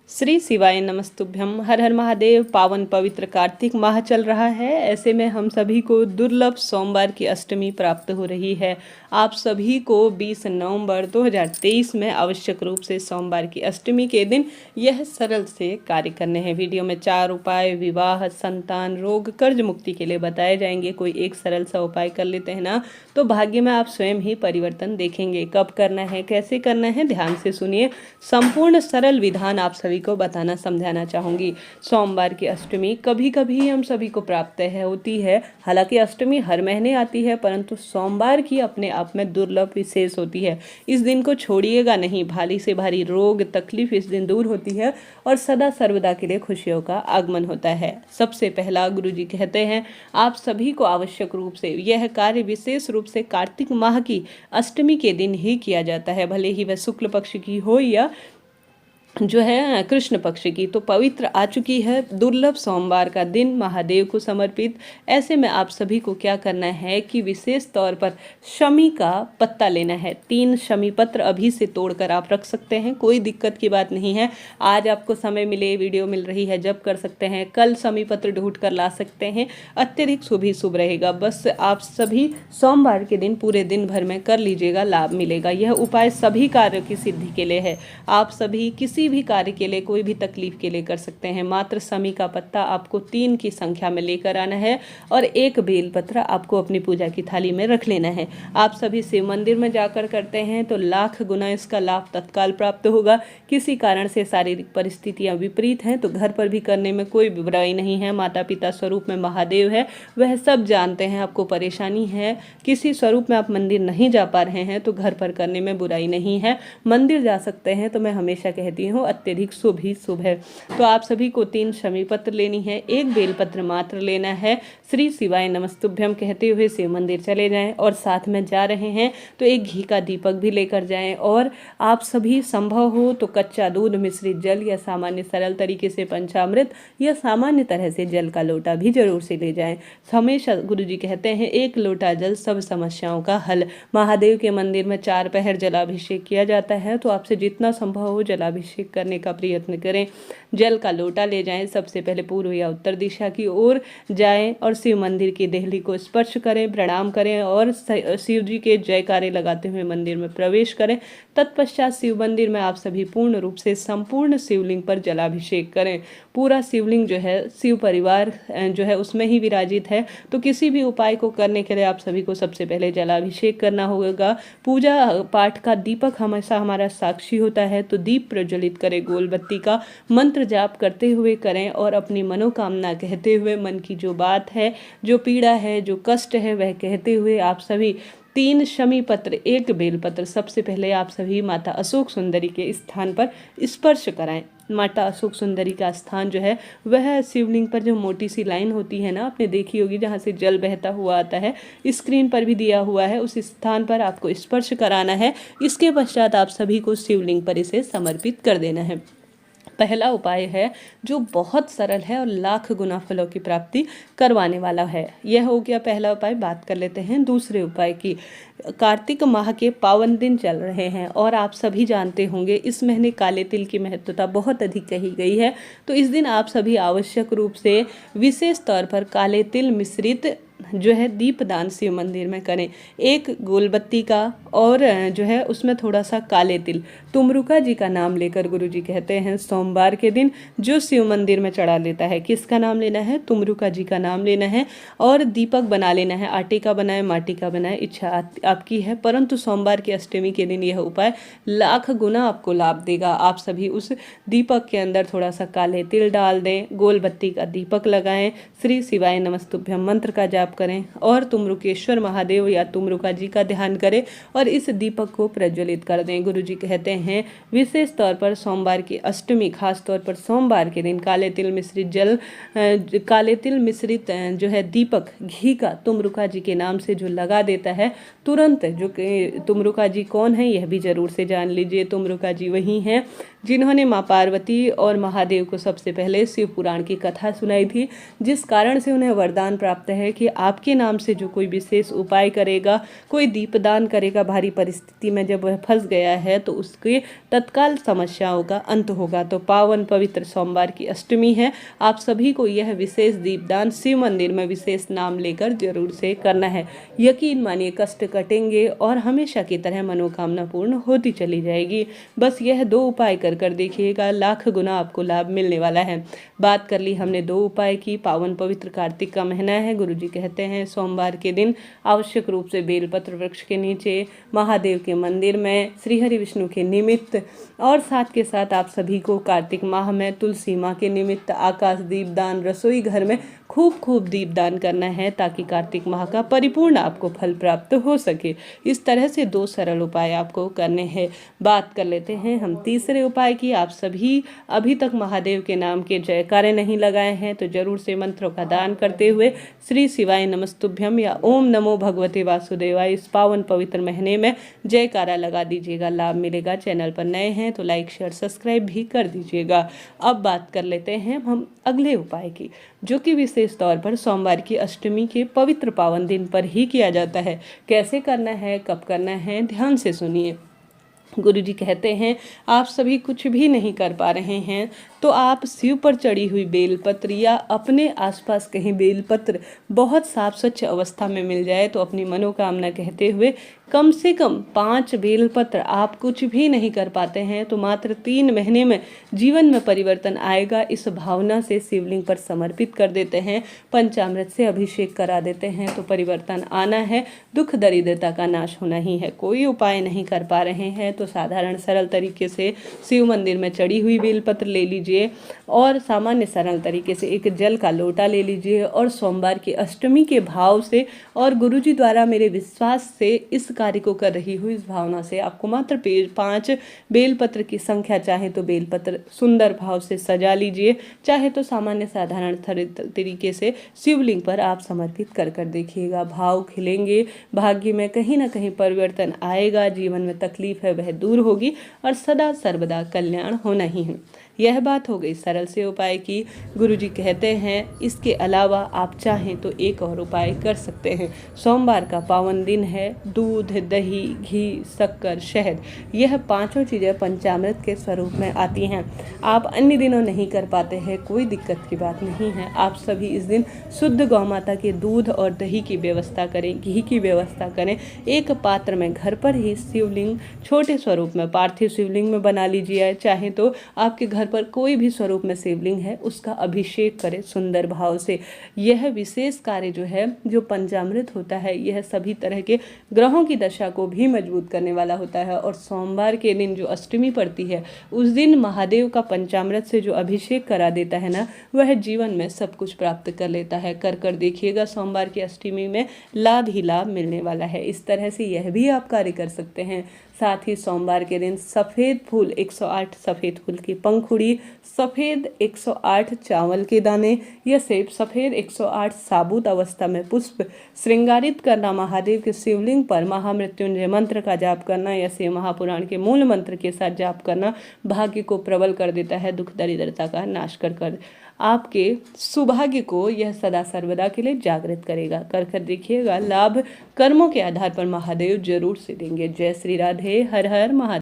श्री शिवाय नमस्तुभ्यम। हर हर महादेव। पावन पवित्र कार्तिक माह चल रहा है। ऐसे में हम सभी को दुर्लभ सोमवार की अष्टमी प्राप्त हो रही है। आप सभी को 20 नवंबर 2023 में आवश्यक रूप से सोमवार की अष्टमी के दिन यह सरल से कार्य करने हैं। वीडियो में 4 उपाय विवाह, संतान, रोग, कर्ज मुक्ति के लिए बताए जाएंगे। कोई एक सरल सा उपाय कर लेते हैं ना, तो भाग्य में आप स्वयं ही परिवर्तन देखेंगे। कब करना है, कैसे करना है, ध्यान से सुनिए। संपूर्ण सरल विधान आप सभी को बताना समझाना चाहूँगी। सोमवार की अष्टमी कभी कभी हम सभी को प्राप्त होती है। हालांकि अष्टमी हर महीने आती है, परंतु सोमवार की अपने आप में दुर्लभ विशेष होती है। इस दिन को छोड़िएगा नहीं। भारी से भारी रोग तकलीफ इस दिन दूर होती है और सदा सर्वदा के लिए खुशियों का आगमन होता है। सबसे पहला गुरु जी कहते हैं आप सभी को आवश्यक रूप से यह कार्य विशेष रूप से कार्तिक माह की अष्टमी के दिन ही किया जाता है, भले ही वह शुक्ल पक्ष की हो या जो है कृष्ण पक्ष की। तो पवित्र आ चुकी है दुर्लभ सोमवार का दिन महादेव को समर्पित। ऐसे में आप सभी को क्या करना है कि विशेष तौर पर शमी का पत्ता लेना है। 3 शमी पत्र अभी से तोड़कर आप रख सकते हैं, कोई दिक्कत की बात नहीं है। आज आपको समय मिले, वीडियो मिल रही है जब कर सकते हैं। कल शमी पत्र ढूंढ कर ला सकते हैं, अत्यधिक शुभ ही शुभ रहेगा। बस आप सभी सोमवार के दिन पूरे दिन भर में कर लीजिएगा, लाभ मिलेगा। यह उपाय सभी कार्यों की सिद्धि के लिए है। आप सभी किसी भी कार्य के लिए, कोई भी तकलीफ के लिए कर सकते हैं। मात्र शमी का पत्ता आपको 3 की संख्या में लेकर आना है और 1 बेलपत्र आपको अपनी पूजा की थाली में रख लेना है। आप सभी शिव मंदिर में जाकर करते हैं तो लाख गुना इसका लाभ तत्काल प्राप्त होगा। किसी कारण से शारीरिक परिस्थितियां विपरीत हैं तो घर पर भी करने में कोई बुराई नहीं है। माता पिता स्वरूप में महादेव है, वह सब जानते हैं। आपको परेशानी है, किसी स्वरूप में आप मंदिर नहीं जा पा रहे हैं तो घर पर करने में बुराई नहीं है। मंदिर जा सकते हैं। तो मैं हमेशा कहती हूँ अत्यधिक शुभ ही शुभ है। तो आप सभी को 3 शमी पत्र लेनी है, 1 बेलपत्र मात्र लेना है। श्री शिवाय नमस्तुभ्यम कहते हुए शिव मंदिर चले जाएं और साथ में जा रहे हैं तो 1 घी का दीपक भी लेकर जाएं। और आप सभी संभव हो तो कच्चा दूध मिश्रित जल या सामान्य सरल तरीके से पंचामृत या सामान्य तरह से जल का लोटा भी जरूर से ले जाएं। हमेशा गुरु जी कहते हैं 1 लोटा जल सब समस्याओं का हल। महादेव के मंदिर में 4 पहर जलाभिषेक किया जाता है, तो आपसे जितना संभव हो जलाभिषेक करने का प्रयत्न करें। जल का लोटा ले जाएं, सबसे पहले पूर्व या उत्तर दिशा की ओर जाएं और शिव मंदिर की देहली को स्पर्श करें, प्रणाम करें और शिव जी के जयकारे लगाते हुए मंदिर में प्रवेश करें। तत्पश्चात शिव मंदिर में आप सभी पूर्ण रूप से संपूर्ण शिवलिंग पर जलाभिषेक करें। पूरा शिवलिंग जो है शिव परिवार जो है उसमें ही विराजित है। तो किसी भी उपाय को करने के लिए आप सभी को सबसे पहले जलाभिषेक करना होगा। पूजा पाठ का दीपक हमेशा हमारा साक्षी होता है, तो दीप प्रज्वलित करें, गोल बत्ती का मंत्र जाप करते हुए करें और अपनी मनोकामना कहते हुए, मन की जो बात है, जो पीड़ा है, जो कष्ट है, वह कहते हुए आप सभी 3 शमी पत्र 1 बेलपत्र सबसे पहले आप सभी माता अशोक सुंदरी के स्थान पर स्पर्श कराएं। माता अशोक सुंदरी का स्थान जो है वह शिवलिंग पर जो मोटी सी लाइन होती है ना, आपने देखी होगी, जहाँ से जल बहता हुआ आता है, स्क्रीन पर भी दिया हुआ है, उस स्थान पर आपको स्पर्श कराना है। इसके पश्चात आप सभी को शिवलिंग पर इसे समर्पित कर देना है। पहला उपाय है जो बहुत सरल है और लाख गुना फलों की प्राप्ति करवाने वाला है। यह हो गया पहला उपाय। बात कर लेते हैं दूसरे उपाय की। कार्तिक माह के पावन दिन चल रहे हैं और आप सभी जानते होंगे इस महीने काले तिल की महत्वता बहुत अधिक कही गई है। तो इस दिन आप सभी आवश्यक रूप से विशेष तौर पर काले तिल मिश्रित जो है दीपदान शिव मंदिर में करें। 1 गोलबत्ती का और जो है उसमें थोड़ा सा काले तिल, तुमरुका जी का नाम लेकर गुरु जी कहते हैं सोमवार के दिन जो शिव मंदिर में चढ़ा लेता है, किसका नाम लेना है? तुमरुका जी का नाम लेना है और दीपक बना लेना है। आटे का बनाए, माटी का बनाए, इच्छा आपकी है, परंतु सोमवार की अष्टमी के दिन यह उपाय लाख गुना आपको लाभ देगा। आप सभी उस दीपक के अंदर थोड़ा सा काले तिल डाल दें, गोलबत्ती का दीपक लगाएं, श्री शिवाय नमस्तुभ्यम मंत्र का जाप करें और तुमरुकेश्वर महादेव या तुमरुका जी का ध्यान करें और इस दीपक को प्रज्वलित कर दें। गुरु जी कहते हैं विशेष तौर पर सोमवार की अष्टमी, खास तौर पर सोमवार के दिन काले तिल मिश्रित जल, काले तिल मिश्रित जो है दीपक घी का तुमरुका जी के नाम से जो लगा देता है, तुरंत जो तुमरुका जी कौन है यह भी जरूर से जान लीजिए। तुमरुका जी वही हैं जिन्होंने माँ पार्वती और महादेव को सबसे पहले शिव पुराण की कथा सुनाई थी, जिस कारण से उन्हें वरदान प्राप्त है कि आपके नाम से जो कोई विशेष उपाय करेगा, कोई दीपदान करेगा, भारी परिस्थिति में जब वह फंस गया है तो उसके तत्काल समस्याओं का अंत होगा। तो पावन पवित्र सोमवार की अष्टमी है, आप सभी को यह विशेष दीपदान शिव मंदिर में विशेष नाम लेकर जरूर से करना है। यकीन मानिए कष्ट कटेंगे और हमेशा की तरह मनोकामना पूर्ण होती चली जाएगी। बस यह 2 उपाय कर देखिएगा, लाख गुना आपको लाभ मिलने वाला है। बात कर ली हमने 2 उपाय की। पावन पवित्र कार्तिक का महीना है, गुरुजी कहते हैं सोमवार के दिन आवश्यक रूप से बेलपत्र वृक्ष के नीचे, महादेव के मंदिर में, श्री हरि विष्णु के निमित्त और साथ के साथ आप सभी को कार्तिक माह में तुलसी माँ के निमित्त आकाश दीपदान, रसोई घर में खूब दीपदान करना है ताकि कार्तिक माह का परिपूर्ण आपको फल प्राप्त हो सके। इस तरह से 2 सरल उपाय आपको करने हैं। बात कर लेते हैं हम तीसरे उपाय की। आप सभी अभी तक महादेव के नाम के जयकारे नहीं लगाए हैं तो जरूर से मंत्रों का दान करते हुए श्री शिवाय नमस्तुभ्यम या ओम नमो भगवते वासुदेवाय इस पावन पवित्र महीने में जयकारा लगा दीजिएगा, लाभ मिलेगा। चैनल पर नए हैं तो लाइक शेयर सब्सक्राइब भी कर दीजिएगा। अब बात कर लेते हैं हम अगले उपाय की, जो कि विशेष तौर पर सोमवार की अष्टमी के पवित्र पावन दिन पर ही किया जाता है। कैसे करना है, कब करना है, ध्यान से सुनिए। गुरुजी कहते हैं आप सभी कुछ भी नहीं कर पा रहे हैं तो आप शिव पर चढ़ी हुई बेलपत्र या अपने आसपास कहीं बेलपत्र बहुत साफ स्वच्छ अवस्था में मिल जाए तो अपनी मनोकामना कहते हुए कम से कम 5 बेलपत्र, आप कुछ भी नहीं कर पाते हैं तो मात्र 3 महीने में जीवन में परिवर्तन आएगा, इस भावना से शिवलिंग पर समर्पित कर देते हैं, पंचामृत से अभिषेक करा देते हैं तो परिवर्तन आना है, दुख दरिद्रता का नाश होना ही है। कोई उपाय नहीं कर पा रहे हैं तो साधारण सरल तरीके से शिव मंदिर में चढ़ी हुई बेलपत्र ले लीजिए और सामान्य सरल तरीके से एक जल का लोटा ले लीजिए और सोमवार की अष्टमी के भाव से और गुरुजी द्वारा मेरे विश्वास से इस कार्य को कर रही हूँ इस भावना से आपको मात्र 5 बेलपत्र की संख्या, चाहे तो बेलपत्र सुंदर भाव से सजा लीजिए, चाहे तो सामान्य साधारण तरीके से शिवलिंग पर आप समर्पित कर देखिएगा। भाव खिलेंगे, भाग्य में कहीं ना कहीं परिवर्तन आएगा, जीवन में तकलीफ है वह दूर होगी और सदा सर्वदा कल्याण होना ही है। यह बात हो गई सरल से उपाय की। गुरुजी कहते हैं इसके अलावा आप चाहें तो एक और उपाय कर सकते हैं। सोमवार का पावन दिन है, दूध, दही, घी, शक्कर, शहद, यह 5 चीज़ें पंचामृत के स्वरूप में आती हैं। आप अन्य दिनों नहीं कर पाते हैं, कोई दिक्कत की बात नहीं है। आप सभी इस दिन शुद्ध गौ माता के दूध और दही की व्यवस्था करें, घी की व्यवस्था करें। एक पात्र में घर पर ही शिवलिंग छोटे स्वरूप में पार्थिव शिवलिंग में बना लीजिए, चाहे तो आपके घर पर कोई भी स्वरूप में शिवलिंग है उसका अभिषेक करें सुंदर भाव से। यह विशेष कार्य जो है, जो पंचामृत होता है, यह सभी तरह के ग्रहों की दशा को भी मजबूत करने वाला होता है और सोमवार के दिन जो अष्टमी पड़ती है उस दिन महादेव का पंचामृत से जो अभिषेक करा देता है ना, वह जीवन में सब कुछ प्राप्त कर लेता है। कर देखिएगा, सोमवार की अष्टमी में लाभ ही लाभ मिलने वाला है। इस तरह से यह भी आप कार्य कर सकते हैं। साथ ही सोमवार के दिन सफ़ेद फूल 108 सफ़ेद फूल की पंखुड़ी, सफ़ेद 108 चावल के दाने या सेब, सफ़ेद 108 साबुत अवस्था में पुष्प श्रृंगारित करना, महादेव के शिवलिंग पर महामृत्युंजय मंत्र का जाप करना या शिव महापुराण के मूल मंत्र के साथ जाप करना भाग्य को प्रबल कर देता है, दुख दरिद्रता का नाश कर आपके सौभाग्य को यह सदा सर्वदा के लिए जागृत करेगा। कर देखिएगा, लाभ कर्मों के आधार पर महादेव जरूर से देंगे। जय श्री राधे, हर हर महादेव।